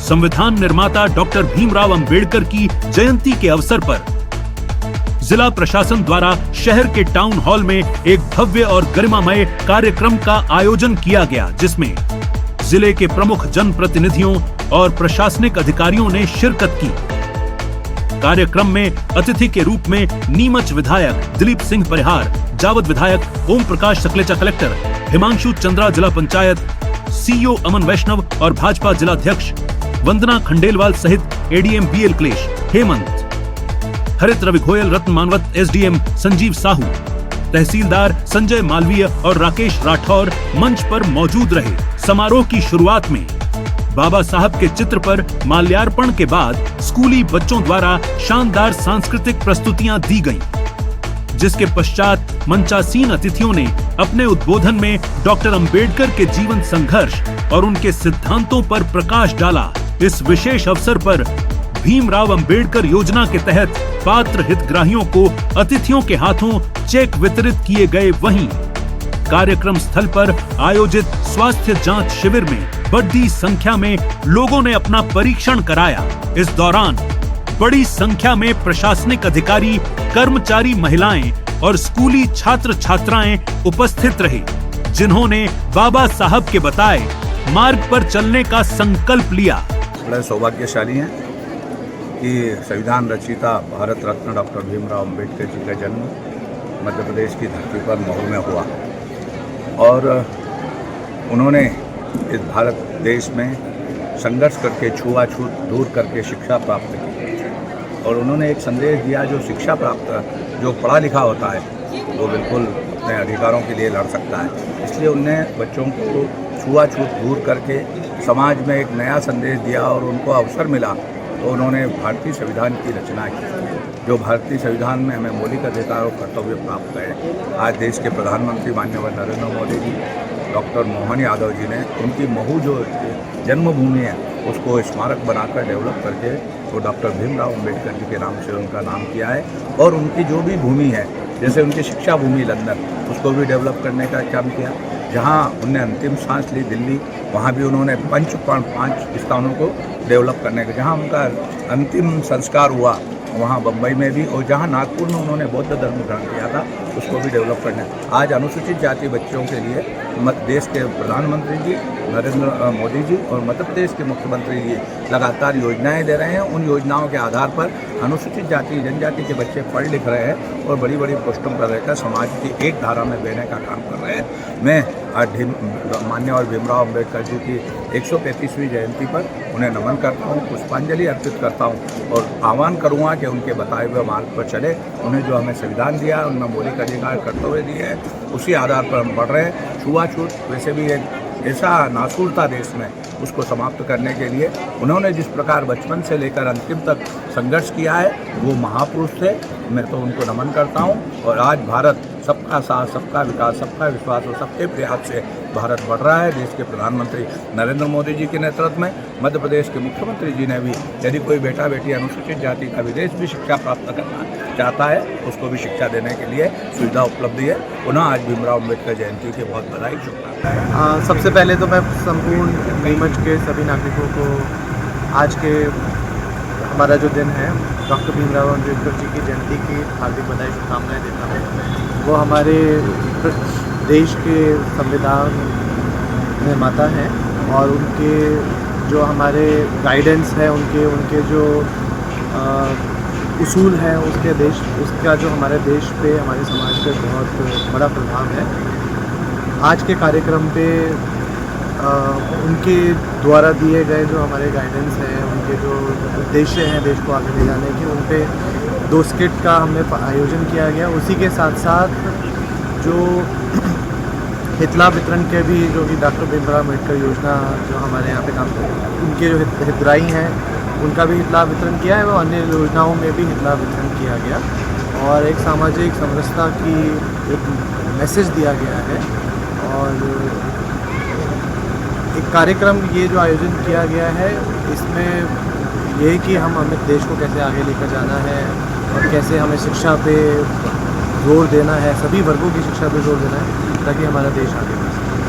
संविधान निर्माता डॉक्टर भीमराव अंबेडकर की जयंती के अवसर पर जिला प्रशासन द्वारा शहर के टाउन हॉल में एक भव्य और गरिमामय कार्यक्रम का आयोजन किया गया, जिसमें जिले के प्रमुख जनप्रतिनिधियों और प्रशासनिक अधिकारियों ने शिरकत की। कार्यक्रम में अतिथि के रूप में नीमच विधायक दिलीप सिंह परिहार, जावद विधायक ओम प्रकाश सकलेचा, कलेक्टर हिमांशु चंद्रा, जिला पंचायत सीईओ अमन वैष्णव और भाजपा जिलाध्यक्ष वंदना खंडेलवाल सहित एडीएम बीएल क्लेश, हेमंत, हरित रवि घोयल, रत्न मानवत, एसडीएम संजीव साहू, तहसीलदार संजय मालवीय और राकेश राठौर मंच पर मौजूद रहे। समारोह की शुरुआत में बाबा साहब के चित्र पर माल्यार्पण के बाद स्कूली बच्चों द्वारा शानदार सांस्कृतिक प्रस्तुतियां दी गईं, जिसके पश्चात मंचासीन अतिथियों ने अपने उद्बोधन में डॉक्टर अंबेडकर के जीवन संघर्ष और उनके सिद्धांतों पर प्रकाश डाला। इस विशेष अवसर पर भीमराव अंबेडकर योजना के तहत पात्र हितग्राहियों को अतिथियों के हाथों चेक वितरित किए गए। वहीं कार्यक्रम स्थल पर आयोजित स्वास्थ्य जांच शिविर में बड़ी संख्या में लोगों ने अपना परीक्षण कराया। इस दौरान बड़ी संख्या में प्रशासनिक अधिकारी, कर्मचारी, महिलाएं और स्कूली छात्र छात्राएं उपस्थित रहे, जिन्होंने बाबा साहब के बताए मार्ग पर चलने का संकल्प लिया। बड़े सौभाग्यशाली हैं कि संविधान रचयिता भारत रत्न डॉक्टर भीमराव अंबेडकर जी का जन्म मध्य प्रदेश की धरती पर मऊ में हुआ और उन्होंने इस भारत देश में संघर्ष करके, छुआछूत दूर करके शिक्षा प्राप्त की और उन्होंने एक संदेश दिया, जो शिक्षा प्राप्त, जो पढ़ा लिखा होता है वो बिल्कुल अपने अधिकारों के लिए लड़ सकता है। इसलिए उन्होंने बच्चों को छुआछूत दूर करके समाज में एक नया संदेश दिया और उनको अवसर मिला तो उन्होंने भारतीय संविधान की रचना की, जो भारतीय संविधान में हमें मौलिक अधिकार और कर्तव्य प्राप्त है। आज देश के प्रधानमंत्री माननीय नरेंद्र मोदी जी, डॉक्टर मोहन यादव जी ने उनकी महू जो जन्मभूमि है उसको स्मारक बनाकर डेवलप करके वो डॉक्टर भीमराव अंबेडकर जी के नाम से उनका नाम किया है। और उनकी जो भी भूमि है, जैसे उनकी शिक्षा भूमि लंदन, उसको भी डेवलप करने का काम किया। जहाँ उनने अंतिम सांस ली दिल्ली, वहाँ भी उन्होंने 5 स्थानों को डेवलप करने का, जहाँ उनका अंतिम संस्कार हुआ वहाँ बम्बई में भी, और जहाँ नागपुर में उन्होंने बौद्ध धर्म ग्रहण किया था उसको भी डेवलप करना। आज अनुसूचित जाति बच्चों के लिए देश के प्रधानमंत्री जी नरेंद्र मोदी जी और मध्य प्रदेश के मुख्यमंत्री जी लगातार योजनाएं दे रहे हैं। उन योजनाओं के आधार पर अनुसूचित जाति जनजाति के बच्चे पढ़ लिख रहे हैं और बड़ी बड़ी पोस्टों पर रहकर समाज की एक धारा में बहने का काम कर रहे हैं। मैं आज माननीय भीमराव अंबेडकर जी की 135वीं जयंती पर उन्हें नमन करता हूँ, पुष्पांजलि अर्पित करता हूँ और आह्वान करूँगा कि उनके बताए हुए मार्ग पर चले। उन्हें जो हमें संविधान दिया, उन्हें मौलिक अधिकार कर्तव्य दिए हैं, उसी आधार पर हम बढ़ रहे हैं। छुआछूत वैसे भी एक ऐसा नासूर था देश में, उसको समाप्त करने के लिए उन्होंने जिस प्रकार बचपन से लेकर अंतिम तक संघर्ष किया है, वो महापुरुष थे। मैं तो उनको नमन करता हूँ। और आज भारत सबका साथ, सबका विकास, सबका विश्वास और सबके प्रयास से भारत बढ़ रहा है। देश के प्रधानमंत्री नरेंद्र मोदी जी के नेतृत्व में, मध्य प्रदेश के मुख्यमंत्री जी ने भी, यदि कोई बेटा बेटी अनुसूचित जाति का विदेश भी शिक्षा प्राप्त करना चाहता है, उसको भी शिक्षा देने के लिए सुविधा उपलब्ध है। पुनः आज भीमराव अम्बेडकर जयंती की बहुत बधाई, शुभकामनाएं। सबसे पहले तो मैं संपूर्ण नीमच के सभी नागरिकों को आज के हमारा जो दिन है डॉक्टर भीमराव अम्बेडकर जी की जयंती की हार्दिक बधाई, शुभकामनाएं देता हूँ। वो हमारे देश के संविधान निर्माता हैं और उनके जो हमारे गाइडेंस है, उनके जो उसूल हैं, उसका जो हमारे देश पे, हमारे समाज पे बहुत बड़ा प्रभाव है। आज के कार्यक्रम पे उनके द्वारा दिए गए जो हमारे गाइडेंस हैं, उनके जो उद्देश्य हैं देश को आगे ले जाने के, उन पे 2 स्किट का हमने आयोजन किया गया। उसी के साथ साथ जो हितलाभ वितरण के भी, जो कि डॉक्टर भीमराव अम्बेडकर योजना जो हमारे यहाँ पे काम कर रहे हैं, उनके जो हितग्राही हैं उनका भी हितलाभ वितरण किया है और अन्य योजनाओं में भी हितलाभ वितरण किया गया और एक सामाजिक समरसता की एक मैसेज दिया गया है। और एक कार्यक्रम ये जो आयोजन किया गया है, इसमें ये है कि हम हमें देश को कैसे आगे लेकर जाना है और कैसे हमें शिक्षा पे जोर देना है, सभी वर्गों की शिक्षा पे जोर देना है ताकि हमारा देश आगे बढ़े।